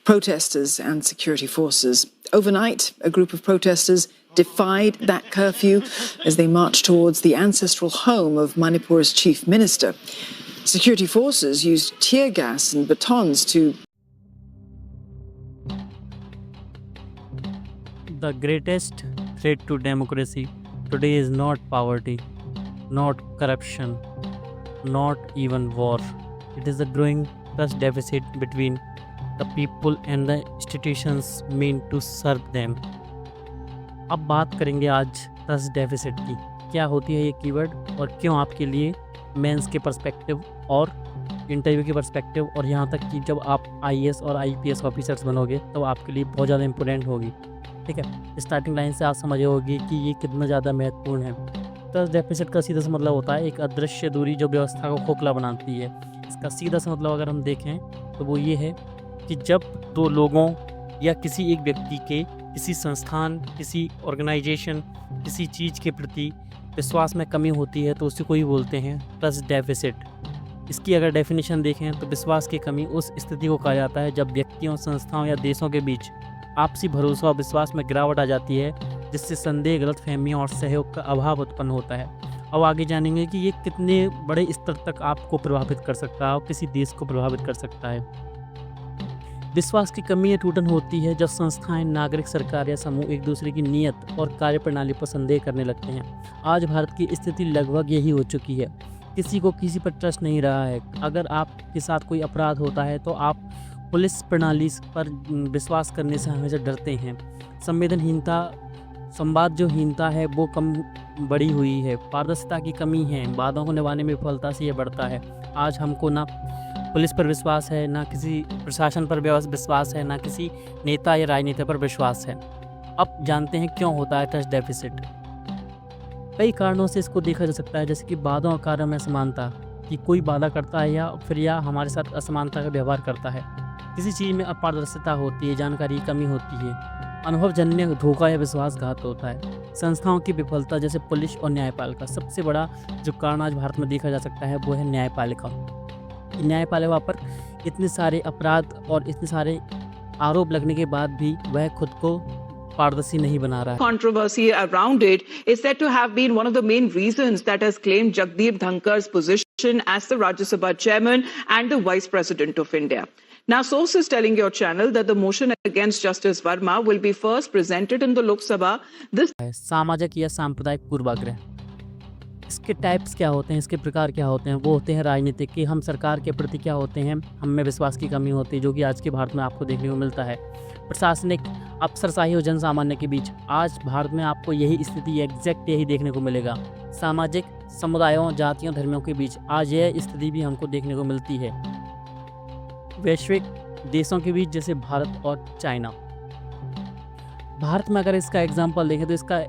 protesters and security forces. Overnight, a group of protesters defied that curfew as they marched towards the ancestral home of Manipur's chief minister. Security forces used tear gas and batons to... The greatest threat to democracy today is not poverty, not corruption, not even war. It is a growing trust deficit between the people and the institutions meant to serve them. अब बात करेंगे आज trust deficit की। क्या होती है ये keyword और क्यों आपके लिए मेंस के पर्सपेक्टिव और इंटरव्यू के पर्सपेक्टिव और यहाँ तक कि जब आप आईएएस और आईपीएस ऑफिसर्स बनोगे तो आपके लिए बहुत ज़्यादा इंपॉर्टेंट होगी। ठीक है, स्टार्टिंग लाइन से आप समझ होगी कि ये कितना ज़्यादा महत्वपूर्ण है। ट्रस्ट डेफिसिट का सीधा सा मतलब होता है एक अदृश्य दूरी जो व्यवस्था को खोखला बनाती है। इसका सीधा सा मतलब अगर हम देखें तो वो ये है कि जब दो लोगों या किसी एक व्यक्ति के किसी संस्थान, किसी ऑर्गेनाइजेशन, किसी चीज़ के प्रति विश्वास में कमी होती है तो उसी को ही बोलते हैं ट्रस्ट डेफिसिट। इसकी अगर डेफिनेशन देखें तो विश्वास की कमी उस स्थिति को कहा जाता है जब व्यक्तियों, संस्थाओं या देशों के बीच आपसी भरोसा और विश्वास में गिरावट आ जाती है, जिससे संदेह, गलतफहमियाँ और सहयोग का अभाव उत्पन्न होता है। अब आगे जानेंगे कि ये कितने बड़े स्तर तक आपको प्रभावित कर सकता है और किसी देश को प्रभावित कर सकता है। विश्वास की कमी या टूटन होती है जब संस्थाएं, नागरिक, सरकार या समूह एक दूसरे की नीयत और कार्यप्रणाली पर संदेह करने लगते हैं। आज भारत की स्थिति लगभग यही हो चुकी है। किसी को किसी पर ट्रस्ट नहीं रहा है। अगर आपके साथ कोई अपराध होता है तो आप पुलिस प्रणाली पर विश्वास करने से हमेशा डरते हैं। संवेदनहीनता, संवाद जो हीनता है वो कम बढ़ी हुई है। पारदर्शिता की कमी है। वादों को निभाने में विफलता से ये बढ़ता है। आज हमको ना पुलिस पर विश्वास है, ना किसी प्रशासन पर विश्वास है, ना किसी नेता या राजनेता पर विश्वास है। अब जानते हैं क्यों होता है ट्रस्ट डेफिसिट। कई कारणों से इसको देखा जा सकता है, जैसे कि वादों और कार्यों में असमानता, कि कोई वादा करता है या हमारे साथ असमानता का व्यवहार करता है। किसी चीज़ में अपारदर्शिता होती है, जानकारी की कमी होती है, अनुभवजन्य धोखा या विश्वासघात होता है। संस्थाओं की विफलता जैसे पुलिस और न्यायपालिका। सबसे बड़ा जो कारण आज भारत में देखा जा सकता है वो है न्यायपालिका। न्यायपालिका पर इतने सारे अपराध और इतने सारे आरोप लगने के बाद भी वह खुद को पारदर्शी नहीं बना रहा है। Controversy around it is said to have been one of the main reasons that has claimed Jagdeep Dhankar's position as the Rajya Sabha chairman and the vice president of India. Now, sources telling your channel that the motion against Justice Verma will be first presented in the Lok Sabha. This सामाजिक या सांप्रदायिक पूर्वाग्रह, इसके types क्या होते हैं, इसके प्रकार क्या होते हैं? वो होते हैं राजनीतिक, कि हम सरकार के प्रति क्या होते हैं, हम में विश्वास की कमी होती है, जो कि आज के भारत में आपको देखने को मिलता है। प्रशासनिक, अफसरशाही और जनसामान्य के बीच आज भारत में आपको यही स्थिति, एग्जैक्ट यही देखने को मिलेगा। सामाजिक, समुदायों, जातियों, धर्मों के बीच आज यह स्थिति भी हमको देखने को मिलती है। वैश्विक देशों के बीच जैसे भारत और चाइना। भारत में अगर इसका एग्जाम्पल देखें तो इसका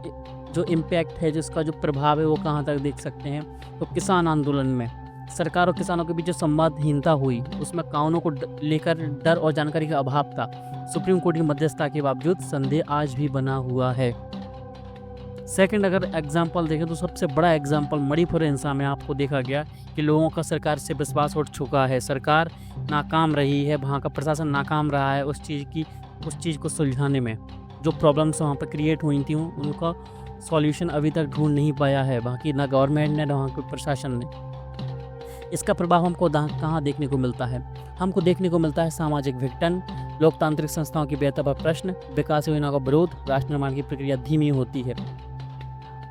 जो इम्पैक्ट है, जिसका जो प्रभाव है वो कहाँ तक देख सकते हैं। तो किसान आंदोलन में सरकार और किसानों के बीच जो संवादहीनता हुई, उसमें कानूनों को लेकर डर और जानकारी का अभाव था। सुप्रीम कोर्ट की मध्यस्थता के बावजूद संदेह आज भी बना हुआ है। सेकंड अगर एग्जाम्पल देखें तो सबसे बड़ा एग्जाम्पल मणिपुर हिंसा में आपको देखा गया कि लोगों का सरकार से विश्वास उठ चुका है। सरकार नाकाम रही है, वहाँ का प्रशासन नाकाम रहा है उस चीज़ को सुलझाने में। जो प्रॉब्लम्स वहाँ पर क्रिएट हुई थी उनका सॉल्यूशन अभी तक ढूंढ नहीं पाया है, बाकी ना गवर्नमेंट ने ना वहाँ के प्रशासन ने। इसका प्रभाव हमको कहाँ देखने को मिलता है? हमको देखने को मिलता है सामाजिक विघटन, लोकतांत्रिक संस्थाओं की बेहतर पर प्रश्न, विकास योजनाओं का विरोध, राष्ट्र निर्माण की प्रक्रिया धीमी होती है।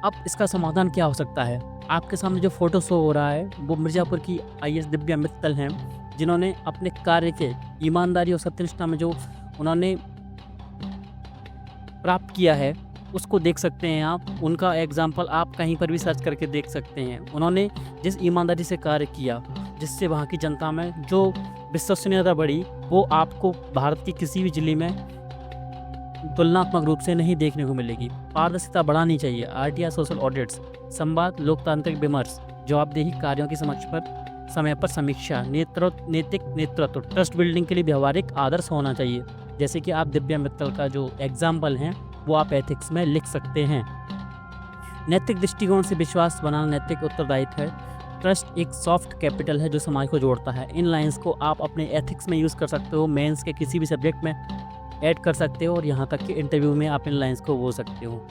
अब इसका समाधान क्या हो सकता है? आपके सामने जो फोटो शो हो रहा है वो मिर्ज़ापुर की आईएएस दिव्या मित्तल हैं, जिन्होंने अपने कार्य के ईमानदारी और सत्यनिष्ठा में जो उन्होंने प्राप्त किया है उसको देख सकते हैं आप। उनका एग्जाम्पल आप कहीं पर भी सर्च करके देख सकते हैं। उन्होंने जिस ईमानदारी से कार्य किया, जिससे वहाँ की जनता में जो विश्वसनीयता बढ़ी, वो आपको भारत की किसी भी जिले में तुलनात्मक रूप से नहीं देखने को मिलेगी। पारदर्शिता बढ़ानी चाहिए। आरटीआई, सोशल ऑडिट्स, संवाद, लोकतांत्रिक विमर्श, जवाबदेही, कार्यों की समय पर समीक्षा, नैतिक नेतृत्व, ट्रस्ट बिल्डिंग के लिए व्यवहारिक आदर्श होना चाहिए। जैसे कि आप दिव्या मित्तल का जो एग्जाम्पल हैं वो आप एथिक्स में लिख सकते हैं। नैतिक दृष्टिकोण से विश्वास बनाना नैतिक उत्तरदायित्व है। ट्रस्ट एक सॉफ्ट कैपिटल है जो समाज को जोड़ता है। इन लाइंस को आप अपने एथिक्स में यूज़ कर सकते हो, मेंस के किसी भी सब्जेक्ट में ऐड कर सकते हो और यहाँ तक कि इंटरव्यू में आप इन लाइंस को बोल सकते हो।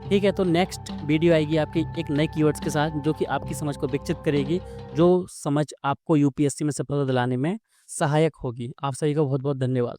ठीक है, तो नेक्स्ट वीडियो आएगी आपकी एक नए कीवर्ड्स के साथ जो कि आपकी समझ को विकसित करेगी, जो समझ आपको यूपीएससी में सफलता दिलाने में सहायक होगी। आप सभी का बहुत बहुत धन्यवाद।